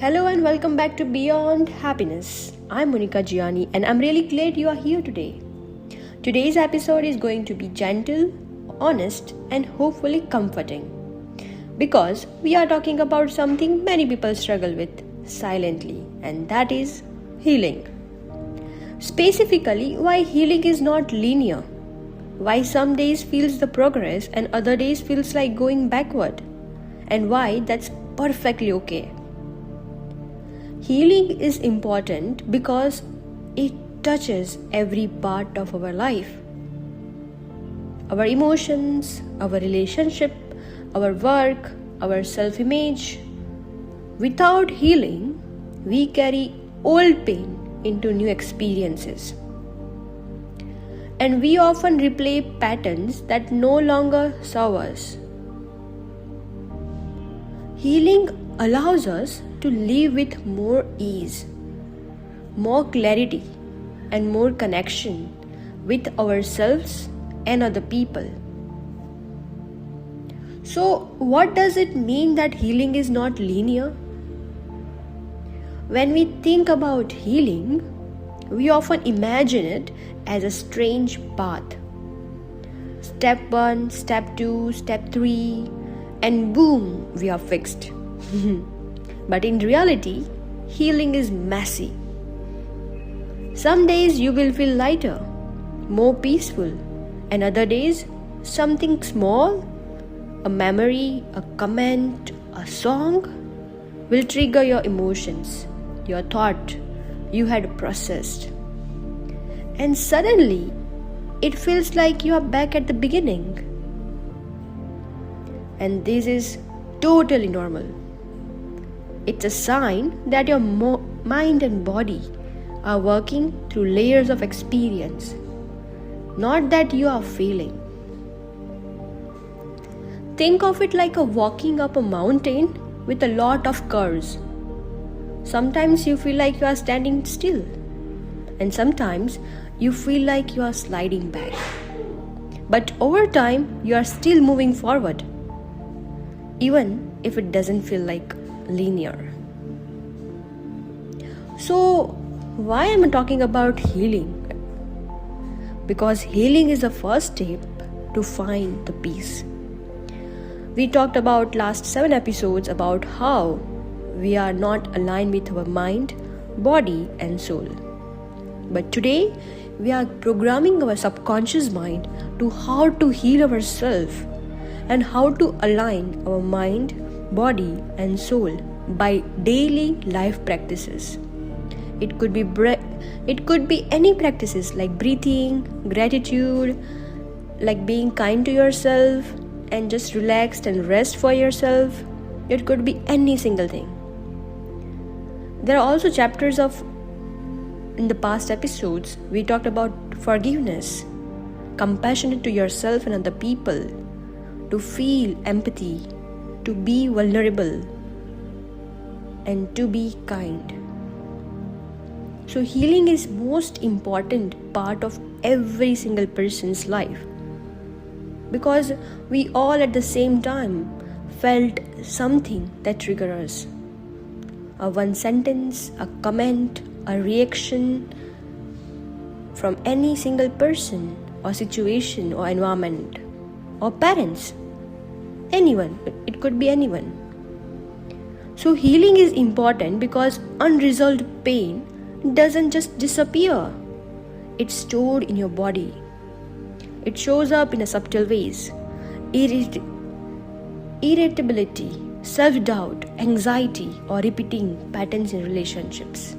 Hello and welcome back to Beyond Happiness. I'm Monica Gianni and I'm really glad you are here today. Today's episode is going to be gentle, honest, and hopefully comforting because we are talking about something many people struggle with silently, and that is healing. Specifically, why healing is not linear, why some days feels the progress and other days feels like going backward, and why that's perfectly okay. Healing is important because it touches every part of our life. Our emotions, our relationship, our work, our self-image. Without healing, we carry old pain into new experiences. And we often replay patterns that no longer serve us. Healing allows us to live with more ease, more clarity, and more connection with ourselves and other people. So, what does it mean that healing is not linear? When we think about healing, we often imagine it as a strange path. Step 1, step 2, step 3, and boom, we are fixed. But in reality, healing is messy. Some days you will feel lighter, more peaceful, and other days something small, a memory, a comment, a song will trigger your emotions, your thought you had processed. And suddenly, it feels like you are back at the beginning. And this is totally normal. It's a sign that your mind and body are working through layers of experience, not that you are failing. Think of it like walking up a mountain with a lot of curves. Sometimes you feel like you are standing still, and sometimes you feel like you are sliding back. But over time, you are still moving forward, even if it doesn't feel like linear. So, why am I talking about healing? Because healing is the first step to find the peace. We talked about last 7 episodes about how we are not aligned with our mind, body, and soul. But today, we are programming our subconscious mind to how to heal ourselves and how to align our mind, body, and soul by daily life practices. It could be any practices like breathing, gratitude, like being kind to yourself and just relaxed and rest for yourself. It could be any single thing. There are also chapters in the past episodes we talked about forgiveness, compassionate to yourself and other people, to feel empathy, to be vulnerable, and to be kind. So healing is most important part of every single person's life because we all at the same time felt something that triggered us. A one sentence, a comment, a reaction from any single person or situation or environment or parents. Anyone, it could be anyone. So healing is important because unresolved pain doesn't just disappear. It's stored in your body. It shows up in a subtle ways. Irritability, self-doubt, anxiety, or repeating patterns in relationships.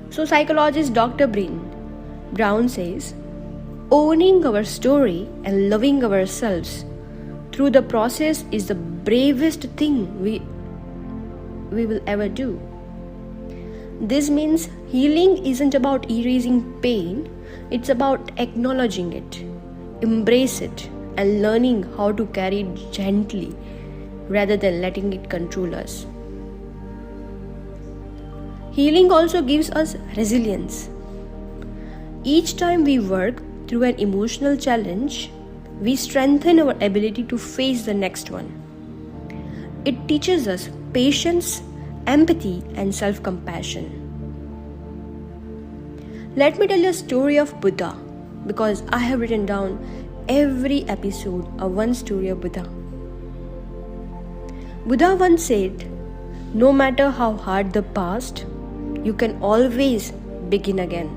So psychologist Dr. Brown says, owning our story and loving ourselves through the process is the bravest thing we will ever do. This means healing isn't about erasing pain, it's about acknowledging it, embrace it, and learning how to carry it gently rather than letting it control us. Healing also gives us resilience. Each time we work through an emotional challenge, we strengthen our ability to face the next one. It teaches us patience empathy, and self-compassion. Let me tell you a story of Buddha, because I have written down every episode of one story of Buddha. Buddha once said, "No matter how hard the past, you can always begin again."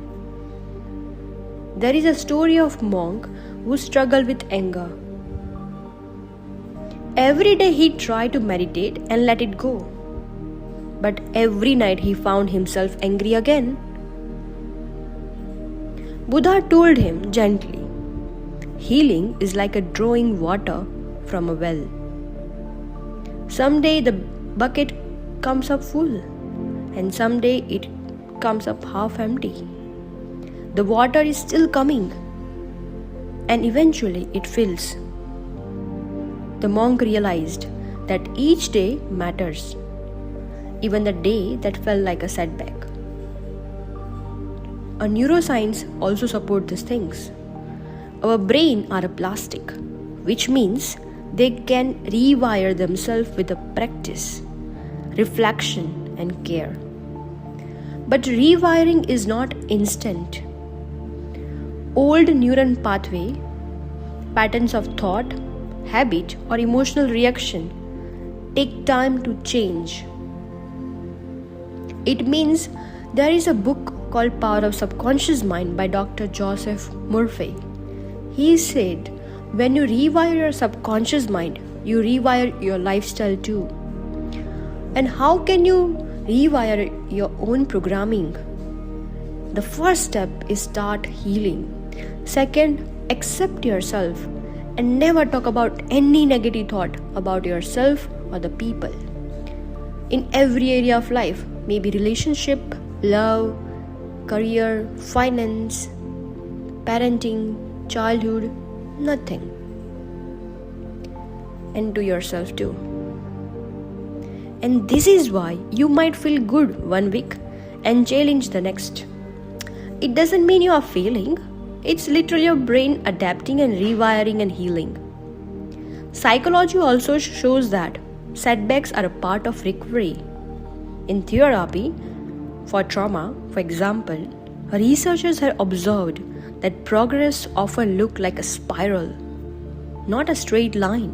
There is a story of a monk who struggled with anger. Every day he tried to meditate and let it go. But every night he found himself angry again. Buddha told him gently, "Healing is like a drawing water from a well. Someday the bucket comes up full, and someday it comes up half empty. The water is still coming, and eventually it fills." The monk realized that each day matters, even the day that felt like a setback. A neuroscience also supports these things. Our brain are a plastic, which means they can rewire themselves with a practice, reflection, and care. But rewiring is not instant. Old neuron pathway, patterns of thought, habit, or emotional reaction take time to change. It means there is a book called Power of Subconscious Mind by Dr. Joseph Murphy. He said, when you rewire your subconscious mind, you rewire your lifestyle too. And how can you rewire your own programming? The first step is start healing. Second, accept yourself and never talk about any negative thought about yourself or the people. In every area of life, maybe relationship, love, career, finance, parenting, childhood, nothing. And to yourself too. And this is why you might feel good one week and challenge the next. It doesn't mean you are failing. It's literally your brain adapting and rewiring and healing. Psychology also shows that setbacks are a part of recovery. In therapy, for trauma, for example, researchers have observed that progress often looks like a spiral, not a straight line.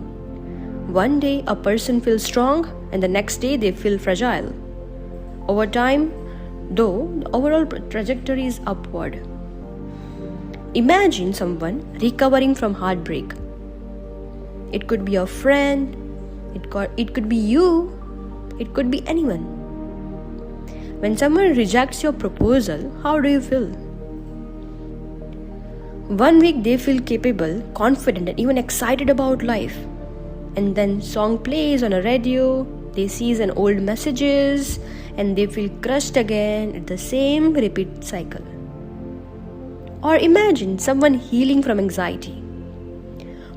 One day a person feels strong and the next day they feel fragile. Over time, though, the overall trajectory is upward. Imagine someone recovering from heartbreak. It could be a friend, it could be you, it could be anyone. When someone rejects your proposal, how do you feel? One week they feel capable, confident, and even excited about life. And then song plays on a radio, they see an old messages, and they feel crushed again at the same repeat cycle. Or imagine someone healing from anxiety.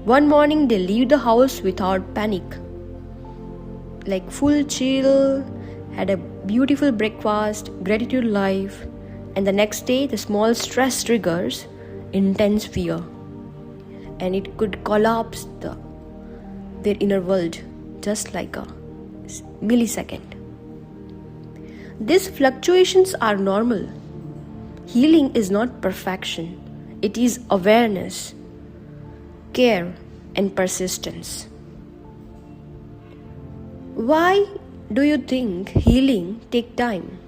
One morning they leave the house without panic, like full chill, had a beautiful breakfast, gratitude life, and the next day the small stress triggers intense fear, and it could collapse their inner world just like a millisecond. These fluctuations are normal. Healing is not perfection, it is awareness, care, and persistence. Why do you think healing takes time?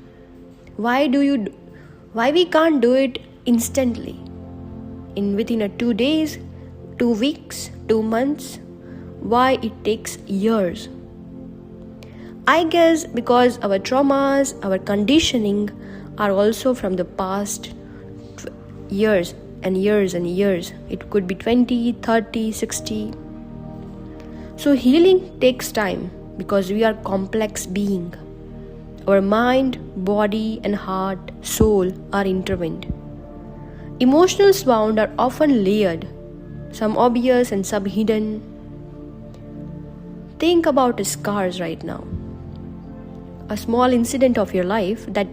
Why we can't do it instantly? Within 2 days, 2 weeks, 2 months? Why it takes years? I guess because our traumas, our conditioning are also from the past years and years and years. It could be 20, 30, 60. So healing takes time because we are complex being. Our mind, body, and heart, soul are intertwined. Emotional wounds are often layered, some obvious and some hidden. Think about scars right now. A small incident of your life that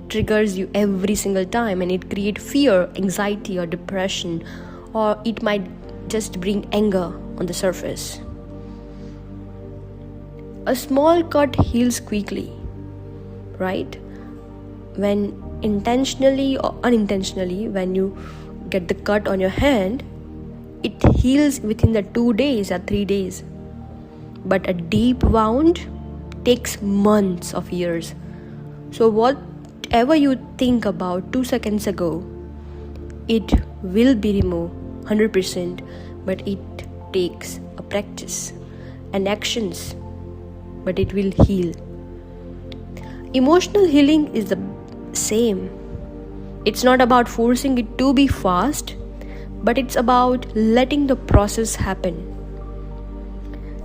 triggers you every single time, and it creates fear, anxiety, or depression, or it might just bring anger on the surface. A small cut heals quickly, right? When intentionally or unintentionally, when you get the cut on your hand, it heals within the 2 days or 3 days. But a deep wound takes months of years. So whatever you think about 2 seconds ago, it will be removed 100%, but it takes a practice and actions, but it will heal. Emotional healing is the same. It's not about forcing it to be fast, but it's about letting the process happen.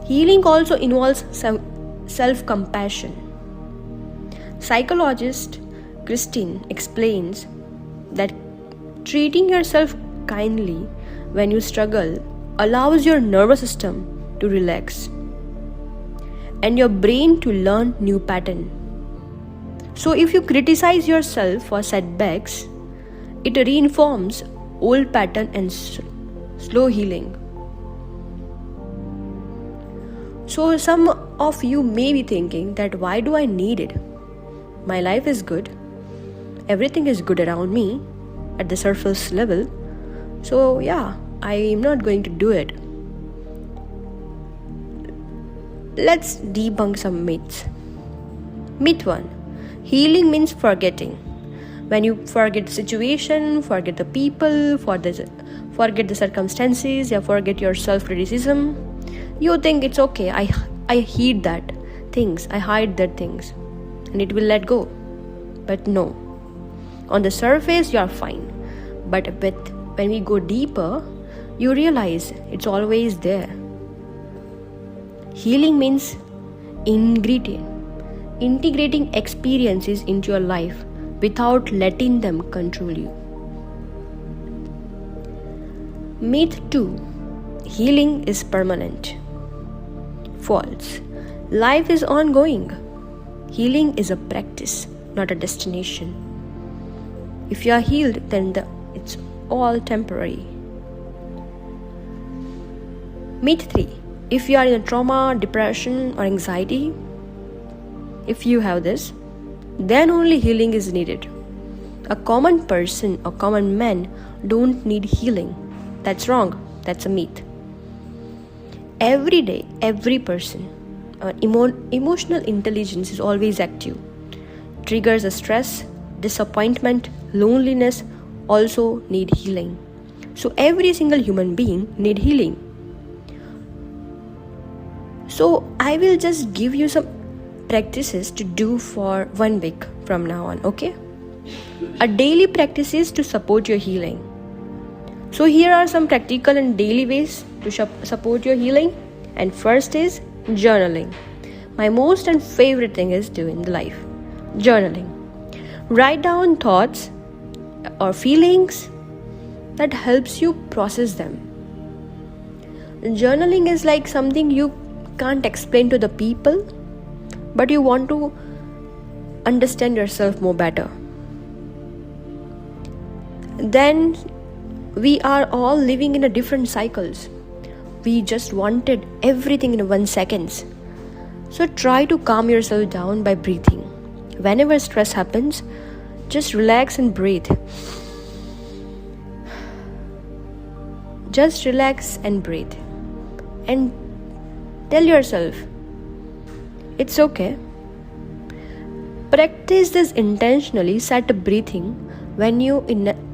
Healing also involves some self-compassion. Psychologist Christine explains that treating yourself kindly when you struggle allows your nervous system to relax and your brain to learn new pattern. So if you criticize yourself for setbacks, it reinforms old pattern and slow healing. So some of you may be thinking that why do I need it? My life is good. Everything is good around me at the surface level. So yeah, I am not going to do it. Let's debunk some myths. Myth 1. Healing means forgetting. When you forget the situation, forget the people, forget the circumstances, you forget your self-criticism, you think it's okay, I hide that things, and it will let go. But no. On the surface, you are fine. But when we go deeper, you realize it's always there. Healing means integrating experiences into your life without letting them control you. Myth 2. Healing is permanent. False. Life is ongoing. Healing is a practice, not a destination. If you are healed, then it's all temporary. Myth 3. If you are in a trauma, depression, or anxiety, if you have this, then only healing is needed. A common person or common man don't need healing. That's wrong. That's a myth. Every day, every person, emotional intelligence is always active. Triggers of stress, disappointment, loneliness also need healing. So every single human being need healing. So I will just give you some practices to do for 1 week from now on, okay? A daily practices to support your healing. So here are some practical and daily ways to support your healing. And first is journaling. My most and favorite thing is doing in life. Journaling. Write down thoughts or feelings that helps you process them. Journaling is like something you can't explain to the people, but you want to understand yourself more better. Then we are all living in a different cycles. We just wanted everything in 1 second. So try to calm yourself down by breathing. Whenever stress happens, just relax and breathe. Just relax and breathe. And tell yourself, it's okay. Practice this intentionally. Set a breathing. When you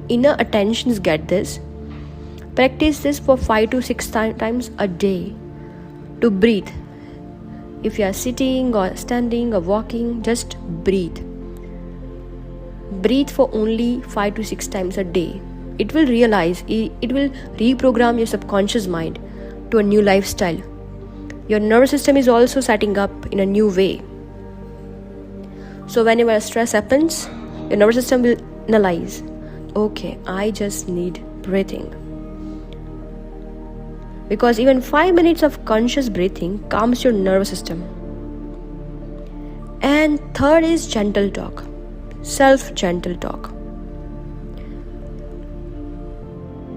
inner attentions get this, practice this for 5 to 6 times a day to breathe. If you are sitting or standing or walking, just breathe. Breathe for only 5 to 6 times a day. It will reprogram your subconscious mind to a new lifestyle. Your nervous system is also setting up in a new way. So whenever stress happens, your nervous system will analyze, okay, I just need breathing. Because even 5 minutes of conscious breathing calms your nervous system. And third is gentle talk. Self-gentle talk.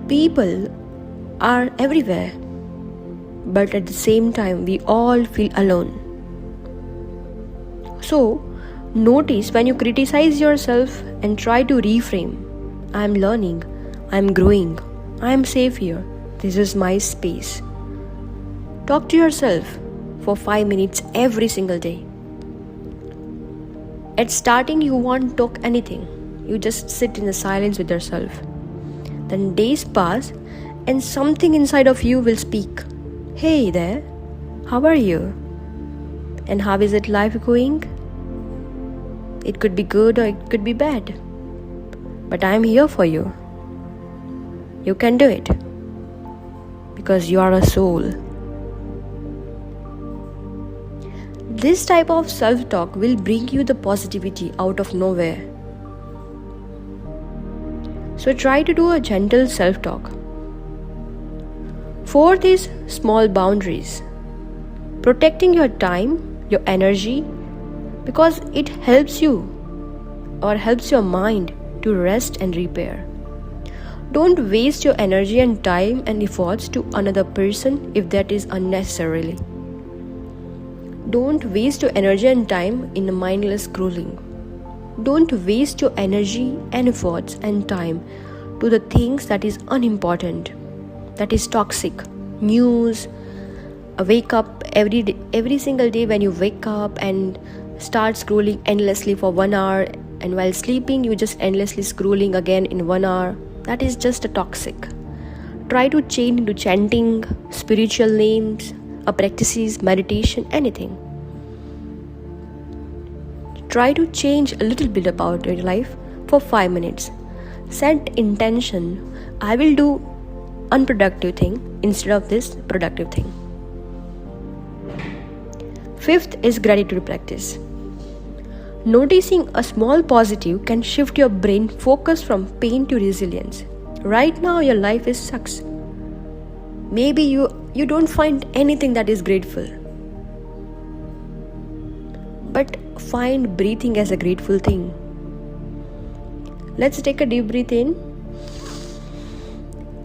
People are everywhere, but at the same time we all feel alone. So Notice when you criticize yourself and try to reframe. I am learning, I am growing, I am safe here, this is my space. Talk to yourself for 5 minutes every single day. At starting, you won't talk anything. You just sit in the silence with yourself. Then days pass and something inside of you will speak. Hey there, how are you? And how is it life going? It could be good or it could be bad. But I am here for you. You can do it. Because you are a soul. This type of self-talk will bring you the positivity out of nowhere. So try to do a gentle self-talk. Fourth is small boundaries. Protecting your time, your energy, because it helps you or helps your mind to rest and repair. Don't waste your energy and time and efforts to another person if that is unnecessarily. Don't waste your energy and time in mindless scrolling. Don't waste your energy and efforts and time to the things that is unimportant, that is toxic. News, wake up every single day when you wake up and start scrolling endlessly for 1 hour, and while sleeping you just endlessly scrolling again in 1 hour. That is just a toxic. Try to change into chanting, spiritual names, practices, meditation, anything. Try to change a little bit about your life for 5 minutes. Set intention. I will do unproductive thing instead of this productive thing. Fifth is gratitude practice. Noticing a small positive can shift your brain focus from pain to resilience. Right now your life sucks. Maybe you don't find anything that is grateful. But find breathing as a grateful thing. Let's take a deep breath in.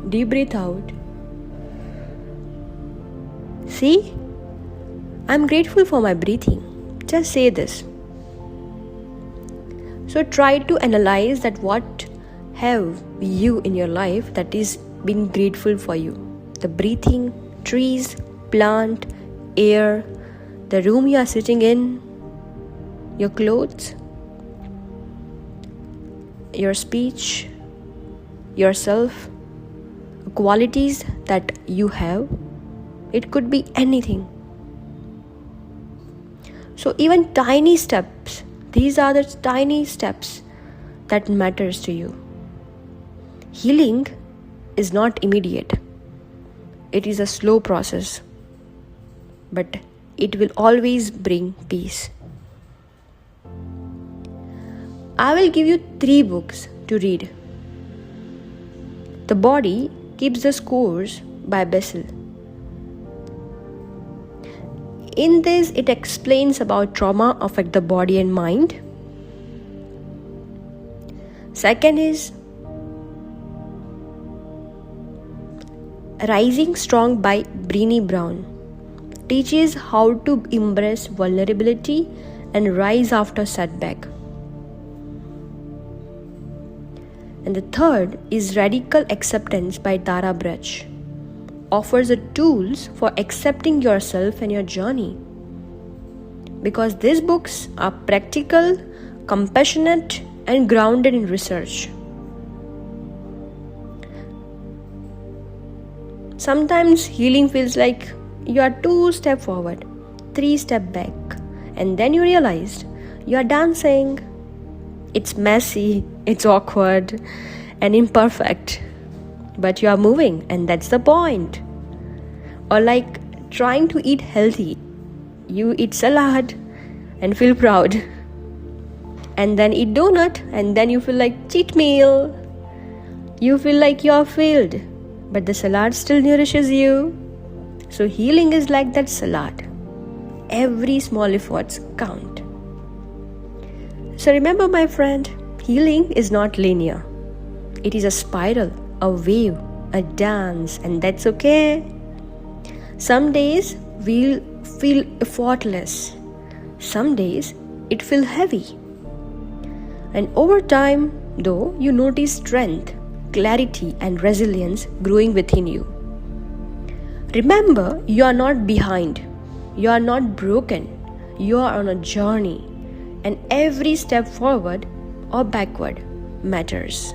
Deep breath out. See? I'm grateful for my breathing. Just say this. So try to analyze that what have you in your life that is being grateful for you. The breathing, trees, plant, air, the room you are sitting in, your clothes, your speech, yourself, qualities that you have. It could be anything. So even tiny steps, these are the tiny steps that matters to you. Healing is not immediate. It is a slow process, but it will always bring peace. I will give you 3 books to read. The Body Keeps the Scores by Bessel. In this, it explains about trauma affect the body and mind. Second is Rising Strong by Brené Brown. Teaches how to embrace vulnerability and rise after setback. And the third is Radical Acceptance by Tara Brach. Offers the tools for accepting yourself and your journey. Because these books are practical, compassionate, and grounded in research. Sometimes healing feels like you are 2 steps forward, 3 steps back, and then you realized you are dancing. It's messy, it's awkward, and imperfect. But you are moving, and that's the point. Or like trying to eat healthy. You eat salad and feel proud. And then eat donut, and then you feel like cheat meal. You feel like you are failed, but the salad still nourishes you. So healing is like that salad. Every small efforts count. So remember, my friend, healing is not linear. It is a spiral, a wave, a dance, and that's okay. Some days we'll feel effortless. Some days it feel heavy. And over time, though, you notice strength, clarity, and resilience growing within you. Remember, you are not behind, you are not broken, you are on a journey, and every step forward or backward matters.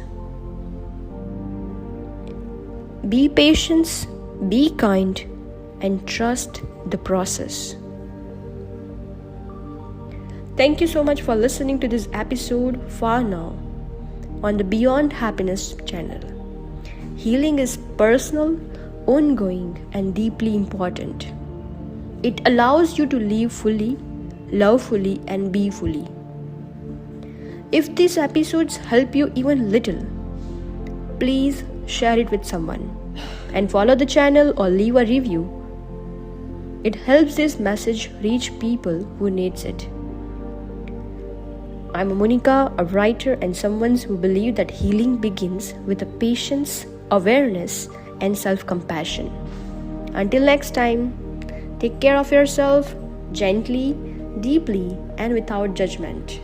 Be patient, be kind, and trust the process. Thank you so much for listening to this episode far now on the Beyond Happiness channel. Healing is personal, ongoing, and deeply important. It allows you to live fully, love fully, and be fully. If these episodes help you even little, please share it with someone and follow the channel or leave a review. It helps this message reach people who needs it. I'm Monica, a writer and someone who believes that healing begins with a patience, awareness, and self-compassion. Until next time, take care of yourself gently, deeply, and without judgment.